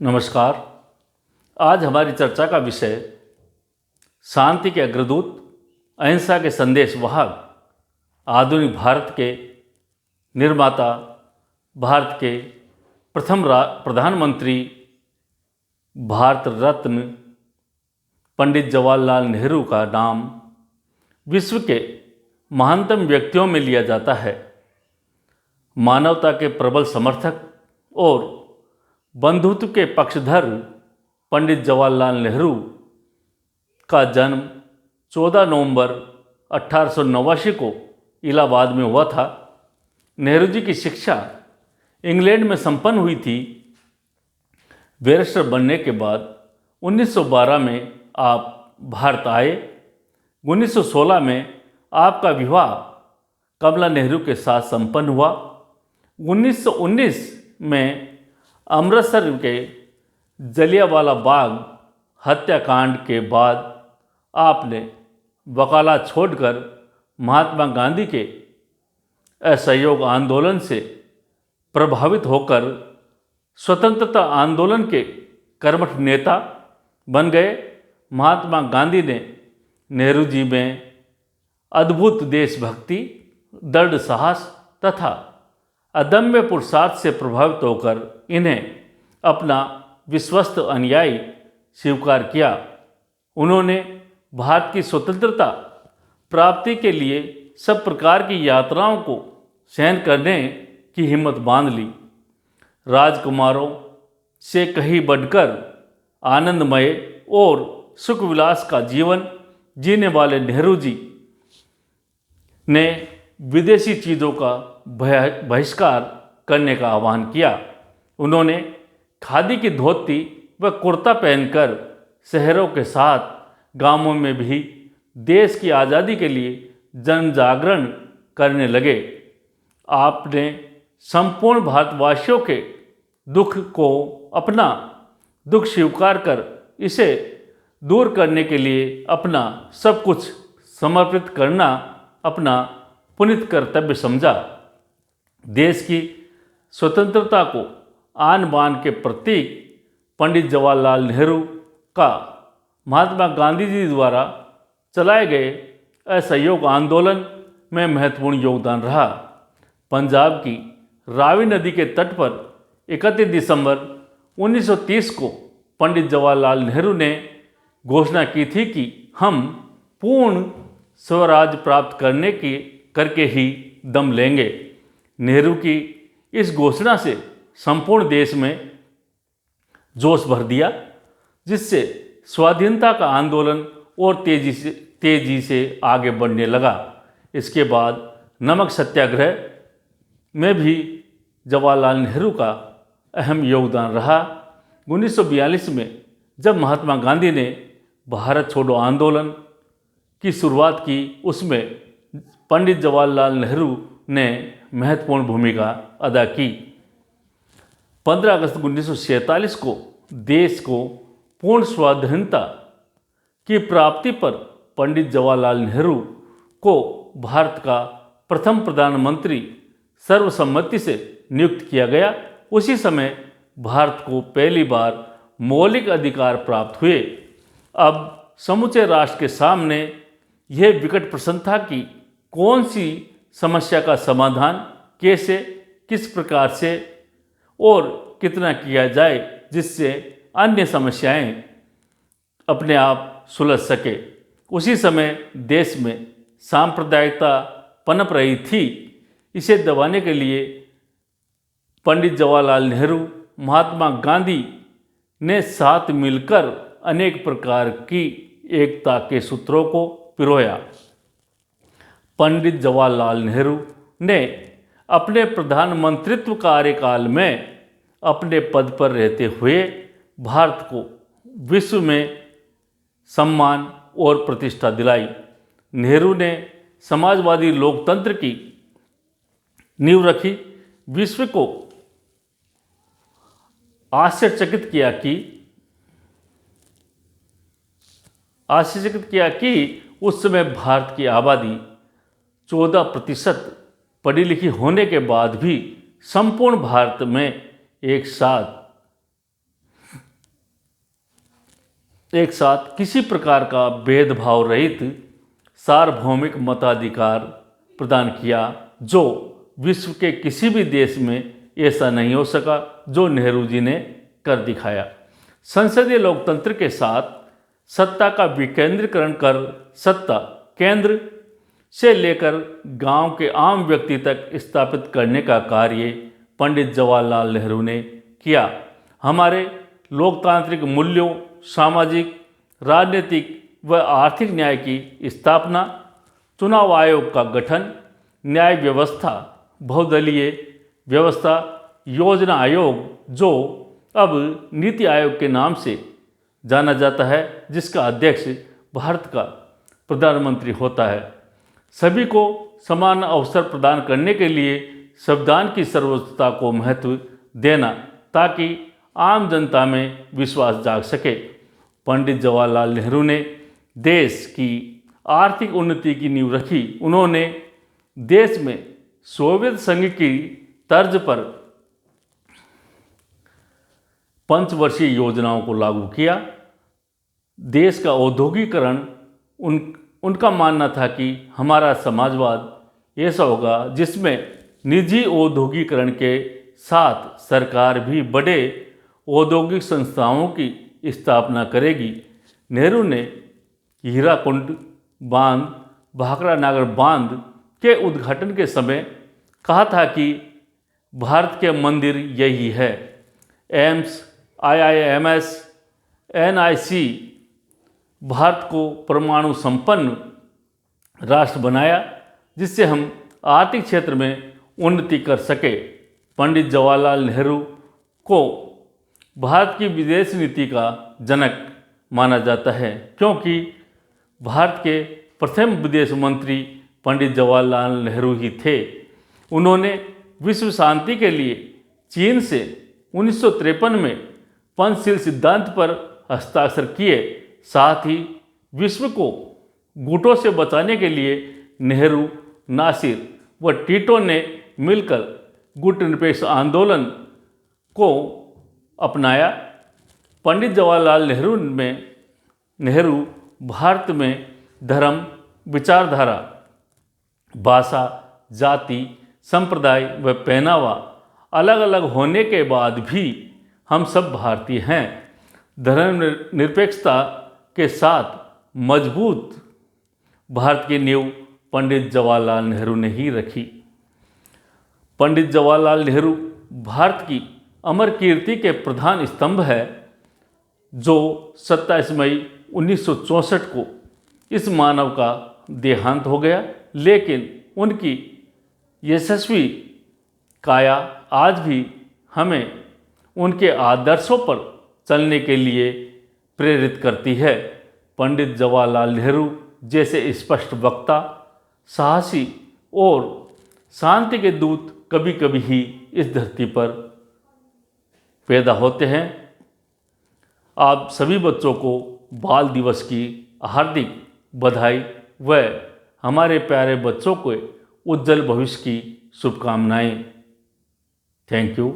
नमस्कार। आज हमारी चर्चा का विषय शांति के अग्रदूत, अहिंसा के संदेश वाहक, आधुनिक भारत के निर्माता, भारत के प्रथम प्रधानमंत्री, भारत रत्न पंडित जवाहरलाल नेहरू का नाम विश्व के महानतम व्यक्तियों में लिया जाता है। मानवता के प्रबल समर्थक और बंधुत्व के पक्षधर पंडित जवाहरलाल नेहरू का जन्म 14 नवंबर 1889 को इलाहाबाद में हुआ था। नेहरू जी की शिक्षा इंग्लैंड में संपन्न हुई थी। बैरिस्टर बनने के बाद 1912 में आप भारत आए। 1916 में आपका विवाह कमला नेहरू के साथ संपन्न हुआ। 1919 में अमृतसर के जलियांवाला बाग हत्याकांड के बाद आपने वकालत छोड़कर महात्मा गांधी के असहयोग आंदोलन से प्रभावित होकर स्वतंत्रता आंदोलन के कर्मठ नेता बन गए। महात्मा गांधी ने नेहरू जी में अद्भुत देशभक्ति, दृढ़ साहस तथा अदम्य पुरुषार्थ से प्रभावित होकर इन्हें अपना विश्वस्त अनुयायी स्वीकार किया। उन्होंने भारत की स्वतंत्रता प्राप्ति के लिए सब प्रकार की यात्राओं को सहन करने की हिम्मत बांध ली। राजकुमारों से कहीं बढ़कर आनंदमय और सुख विलास का जीवन जीने वाले नेहरू जी ने विदेशी चीज़ों का बहिष्कार करने का आह्वान किया। उन्होंने खादी की धोती व कुर्ता पहनकर शहरों के साथ गांवों में भी देश की आज़ादी के लिए जन जागरण करने लगे। आपने संपूर्ण भारतवासियों के दुख को अपना दुख स्वीकार कर इसे दूर करने के लिए अपना सब कुछ समर्पित करना अपना पुनीत कर्तव्य समझा। देश की स्वतंत्रता को आन बान के प्रतीक पंडित जवाहरलाल नेहरू का महात्मा गांधी जी द्वारा चलाए गए असहयोग आंदोलन में महत्वपूर्ण योगदान रहा। पंजाब की रावी नदी के तट पर 31 दिसंबर 1930 को पंडित जवाहरलाल नेहरू ने घोषणा की थी कि हम पूर्ण स्वराज प्राप्त करके ही दम लेंगे। नेहरू की इस घोषणा से संपूर्ण देश में जोश भर दिया, जिससे स्वाधीनता का आंदोलन और तेजी से आगे बढ़ने लगा। इसके बाद नमक सत्याग्रह में भी जवाहरलाल नेहरू का अहम योगदान रहा। 1942 में जब महात्मा गांधी ने भारत छोड़ो आंदोलन की शुरुआत की, उसमें पंडित जवाहरलाल नेहरू ने महत्वपूर्ण भूमिका अदा की। 15 अगस्त 1947 को देश को पूर्ण स्वाधीनता की प्राप्ति पर पंडित जवाहरलाल नेहरू को भारत का प्रथम प्रधानमंत्री सर्वसम्मति से नियुक्त किया गया। उसी समय भारत को पहली बार मौलिक अधिकार प्राप्त हुए। अब समूचे राष्ट्र के सामने यह विकट प्रश्न था कि कौन सी समस्या का समाधान कैसे, किस प्रकार से और कितना किया जाए जिससे अन्य समस्याएं अपने आप सुलझ सके। उसी समय देश में सांप्रदायिकता पनप रही थी। इसे दबाने के लिए पंडित जवाहरलाल नेहरू, महात्मा गांधी ने साथ मिलकर अनेक प्रकार की एकता के सूत्रों को पिरोया। पंडित जवाहरलाल नेहरू ने अपने प्रधानमंत्रित्व कार्यकाल में अपने पद पर रहते हुए भारत को विश्व में सम्मान और प्रतिष्ठा दिलाई। नेहरू ने समाजवादी लोकतंत्र की नींव रखी। विश्व को आश्चर्यचकित किया कि उस समय भारत की आबादी 14% पढ़ी लिखी होने के बाद भी संपूर्ण भारत में एक साथ एक साथ किसी प्रकार का भेदभाव रहित सार्वभौमिक मताधिकार प्रदान किया, जो विश्व के किसी भी देश में ऐसा नहीं हो सका जो नेहरू जी ने कर दिखाया। संसदीय लोकतंत्र के साथ सत्ता का विकेंद्रीकरण कर सत्ता केंद्र से लेकर गांव के आम व्यक्ति तक स्थापित करने का कार्य पंडित जवाहरलाल नेहरू ने किया। हमारे लोकतांत्रिक मूल्यों, सामाजिक, राजनीतिक व आर्थिक न्याय की स्थापना, चुनाव आयोग का गठन, न्याय व्यवस्था, बहुदलीय व्यवस्था, योजना आयोग जो अब नीति आयोग के नाम से जाना जाता है, जिसका अध्यक्ष भारत का प्रधानमंत्री होता है, सभी को समान अवसर प्रदान करने के लिए संविधान की सर्वोच्चता को महत्व देना ताकि आम जनता में विश्वास जाग सके। पंडित जवाहरलाल नेहरू ने देश की आर्थिक उन्नति की नींव रखी। उन्होंने देश में सोवियत संघ की तर्ज पर पंचवर्षीय योजनाओं को लागू किया। देश का औद्योगिकरण उनका मानना था कि हमारा समाजवाद ऐसा होगा जिसमें निजी औद्योगिकरण के साथ सरकार भी बड़े औद्योगिक संस्थाओं की स्थापना करेगी। नेहरू ने हीराकुंड बांध, भाखड़ा नागर बांध के उद्घाटन के समय कहा था कि भारत के मंदिर यही है। एम्स, IIMS, NIC भारत को परमाणु संपन्न राष्ट्र बनाया, जिससे हम आर्थिक क्षेत्र में उन्नति कर सके। पंडित जवाहरलाल नेहरू को भारत की विदेश नीति का जनक माना जाता है, क्योंकि भारत के प्रथम विदेश मंत्री पंडित जवाहरलाल नेहरू ही थे। उन्होंने विश्व शांति के लिए चीन से 1953 में पंचशील सिद्धांत पर हस्ताक्षर किए। साथ ही विश्व को गुटों से बचाने के लिए नेहरू, नासिर व टीटो ने मिलकर गुट निरपेक्ष आंदोलन को अपनाया। पंडित जवाहरलाल नेहरू भारत में धर्म, विचारधारा, भाषा, जाति, संप्रदाय व पहनावा अलग अलग होने के बाद भी हम सब भारतीय हैं। धर्मनिरपेक्षता के साथ मजबूत भारत की नींव पंडित जवाहरलाल नेहरू ने ही रखी। पंडित जवाहरलाल नेहरू भारत की अमर कीर्ति के प्रधान स्तंभ है, जो 27 मई 1964 को इस मानव का देहांत हो गया, लेकिन उनकी यशस्वी काया आज भी हमें उनके आदर्शों पर चलने के लिए प्रेरित करती है। पंडित जवाहरलाल नेहरू जैसे स्पष्ट वक्ता, साहसी और शांति के दूत कभी कभी ही इस धरती पर पैदा होते हैं। आप सभी बच्चों को बाल दिवस की हार्दिक बधाई व हमारे प्यारे बच्चों को उज्जवल भविष्य की शुभकामनाएं। Thank you.